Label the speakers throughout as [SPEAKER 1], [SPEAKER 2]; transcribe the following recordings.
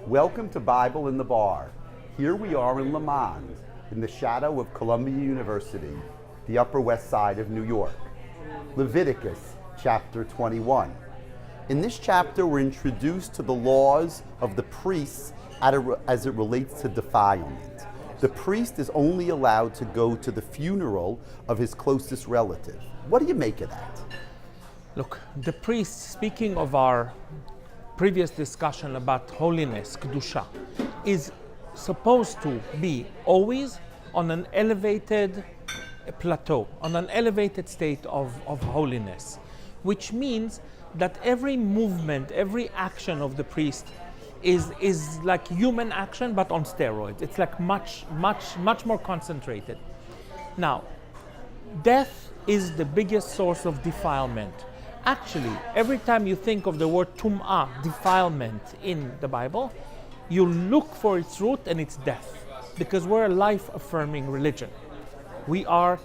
[SPEAKER 1] Welcome to Bible in the Bar. Here we are in Le Mans, in the shadow of Columbia University, the Upper West Side of New York. Leviticus chapter 21. In this chapter, we're introduced to the laws of the priests as it relates to defilement. The priest is only allowed to go to the funeral of his closest relative. What do you make of that?
[SPEAKER 2] Look, the priest, speaking of our previous discussion about holiness, kedusha, is supposed to be always on an elevated plateau, on an elevated state of holiness, which means that every movement, every action of the priest is like human action, but on steroids. It's like much more concentrated. Now, death is the biggest source of defilement. Actually, every time you think of the word tum'ah, defilement, in the Bible, you look for its root and it's death. Because we're a life-affirming religion. We are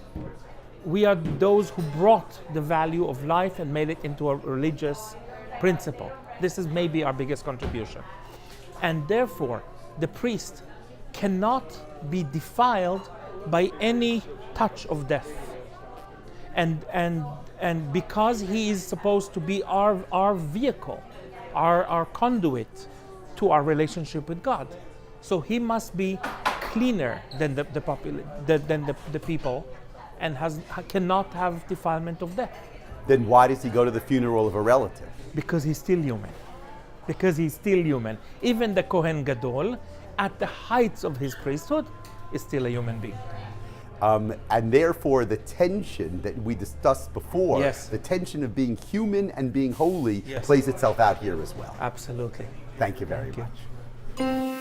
[SPEAKER 2] those who brought the value of life and made it into a religious principle. This is maybe our biggest contribution. And therefore, the priest cannot be defiled by any touch of death. And because he is supposed to be our vehicle, our conduit to our relationship with God. So he must be cleaner than the people and cannot have defilement of death.
[SPEAKER 1] Then why does he go to the funeral of a relative?
[SPEAKER 2] Because he's still human. Even the Kohen Gadol, at the heights of his priesthood, is still a human being.
[SPEAKER 1] And therefore, the tension that we discussed before,
[SPEAKER 2] yes,
[SPEAKER 1] the tension of being human and being holy,
[SPEAKER 2] yes,
[SPEAKER 1] plays itself out here as well.
[SPEAKER 2] Absolutely.
[SPEAKER 1] Thank you very much.